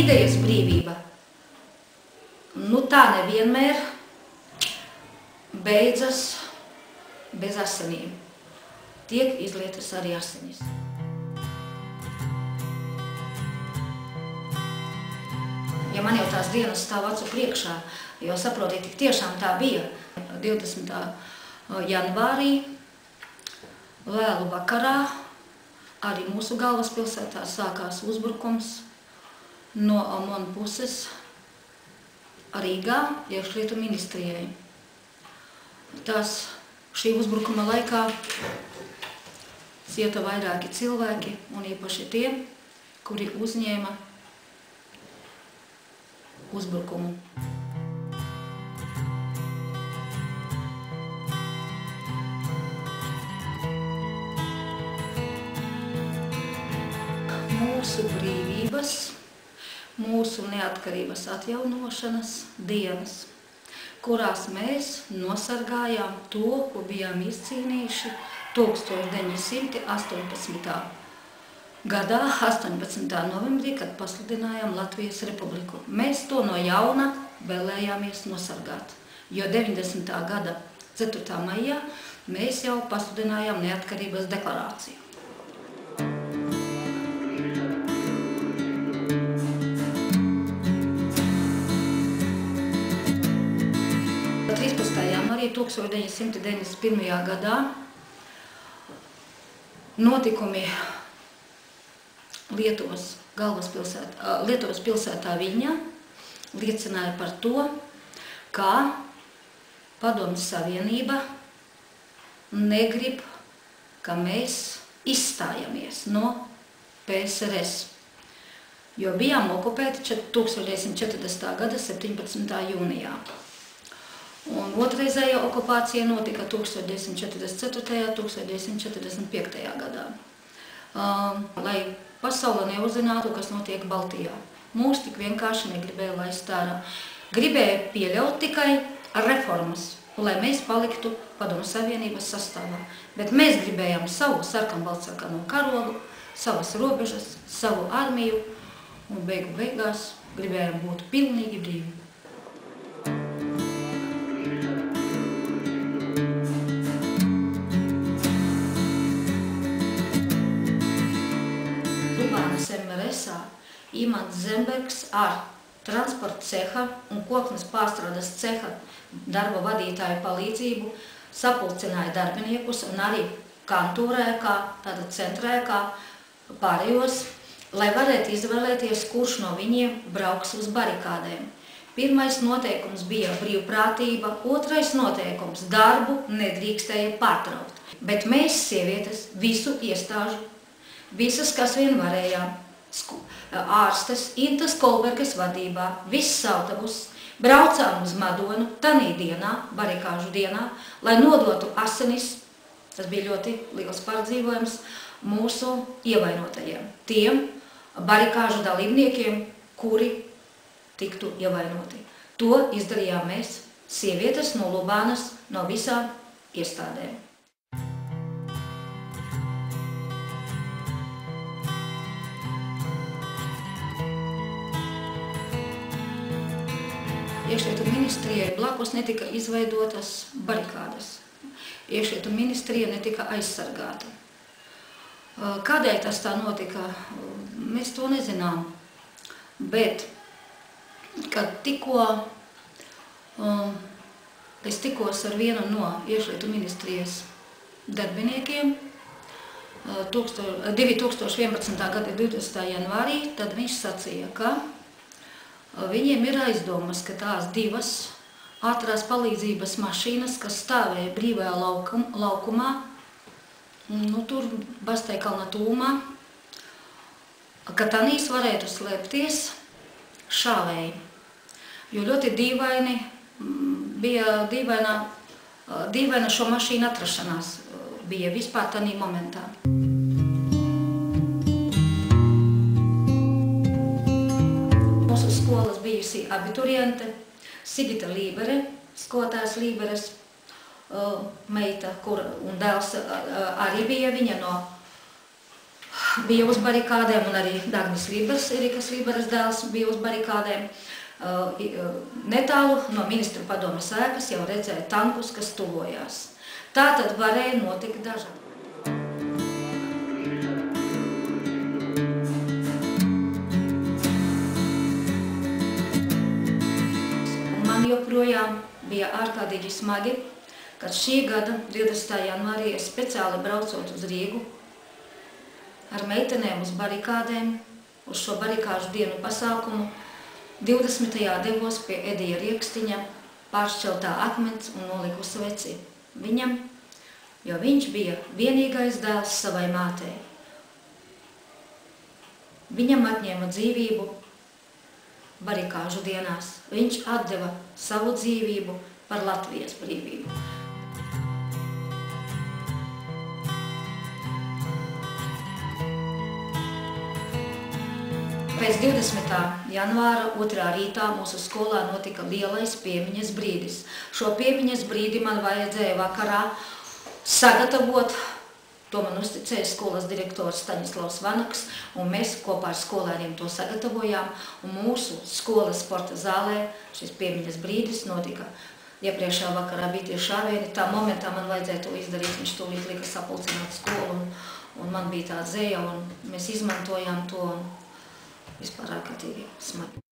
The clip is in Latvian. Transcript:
idejas brīvība, nu tā nevienmēr beidzas bez asinīm. Tiek izlietas arī asinis. Ja man jau tās dienas stāv acu priekšā, jo saprotiet, tik tiešām tā bija. 20. janvārī vēlu vakarā arī mūsu galvaspilsētā sākās uzbrukums no OMON puses Rīgā iekšlietu ministrijai. Šī uzbrukuma laikā cieta vairāki cilvēki, un īpaši tie, kuri uzņēma uzbrukumu. Mūsu brīvības, mūsu neatkarības atjaunošanas dienas, kurās mēs nosargājām to, ko bijām izcīnījuši 1918. gadā, 18. novembrī, kad pasludinājām Latvijas Republiku. Mēs to no jauna vēlējāmies nosargāt, jo 90. gada 4. maijā mēs jau pasludinājām neatkarības deklarāciju. 13. janvārī 1991. gadā notikumi Lietuvas pilsētā Viļņā liecināja par to, kā Padomju Savienība negrib, ka mēs izstājamies no PSRS, jo bijām okupēti 1940. gada 17. jūnijā. Un otrreizējā okupācija notika 1944. 1945. gadā. Lai pasaule neuzzinātu, kas notiek Baltijā. Mūs tik vienkārši negribēja laist ārā. Gribēja pieļaut tikai reformas, lai mēs paliktu Padomju Savienības sastāvā. Bet mēs gribējām savu sarkanbaltsarkano karogu, savas robežas, savu armiju, un beigu beigās gribējām būt pilnīgi brīvi. MRS-ā Imants Zembergs ar transporta ceha un koknes pārstrādes ceha darba vadītāju palīdzību sapulcināja darbiniekus un arī kantūrēkā, tātad centrēkā pārējos, lai varētu izvēlēties, kurš no viņiem brauks uz barikādēm. Pirmais noteikums bija brīvprātība, otrais noteikums – darbu nedrīkstēja pārtraukt. Bet mēs, sievietes, visu iestāžu, visas, kas vien varējām, ārstes, Intas Kolbergas vadībā, viss autobus, braucām uz Madonu tanī dienā, barikāžu dienā, lai nodotu asinis, tas bija ļoti liels pārdzīvojums, mūsu ievainotajiem, tiem barikāžu dalībniekiem, kuri tiktu ievainoti. To izdarījām mēs, sievietes no Lubānas, no visām iestādēm. Iekšlietu ministrijai blakus netika izveidotas barikādas. Iekšlietu ministrija netika aizsargāta. Kādēļ tas tā notika, mēs to nezinām. Bet, kad es tikos ar vienu no Iekšlietu ministrijas darbiniekiem 2011. gada 20. janvārī, tad viņš sacīja, ka viņiem ir aizdomas, ka tās divas ātrās palīdzības mašīnas, kas stāvēja brīvajā laukumā, tur Basteikalna tūmā, ka tanīs varētu slēpties šāvēji. Jo ļoti dīvaini bija dīvaina šo mašīnu atrašanās bija vispār tanī momentā. Skolas bijusi abituriente, Sigita Lībere, skolotājs Līberes meita, un dēls arī bija viņa no bija uz barikādēm, un arī Dagnis Libers, Erikas Liberas dēls, bija uz barikādēm. Netālu no ministru padomes ēkas jau redzēja tankus, kas tuvojās. Tā tad varēja notikt dažādi. Man joprojām bija ārkārtīgi smagi, kad šī gada 20. janvārī es speciāli braucot uz Rīgu ar meitenēm uz barikādēm, uz šo barikāžu dienu pasākumu, 20. devos pie Edija Riekstiņa, pāršķeltā akmens un noliku sveci viņam, jo viņš bija vienīgais dēls savai mātei. Viņam atņēma dzīvību barikāžu dienās. Viņš atdeva savu dzīvību par Latvijas brīvību. Pēc 20. janvāra 2. rītā mūsu skolā notika lielais piemiņas brīdis. Šo piemiņas brīdi man vajadzēja vakarā sagatavot. To man uzticēja skolas direktors Staņislavs Vanaks, un mēs kopā ar skolēniem to sagatavojām. Un mūsu skolas sporta zālē šis piemiņas brīdis notika. Iepriekšā vakarā bija tie šāvieni. Tā momentā man vajadzēja to izdarīt. Viņš tūlīt lika sapulcināt skolu, un man bija tā dzēja, un mēs izmantojām to. Vispār ārkārtīgi smagi.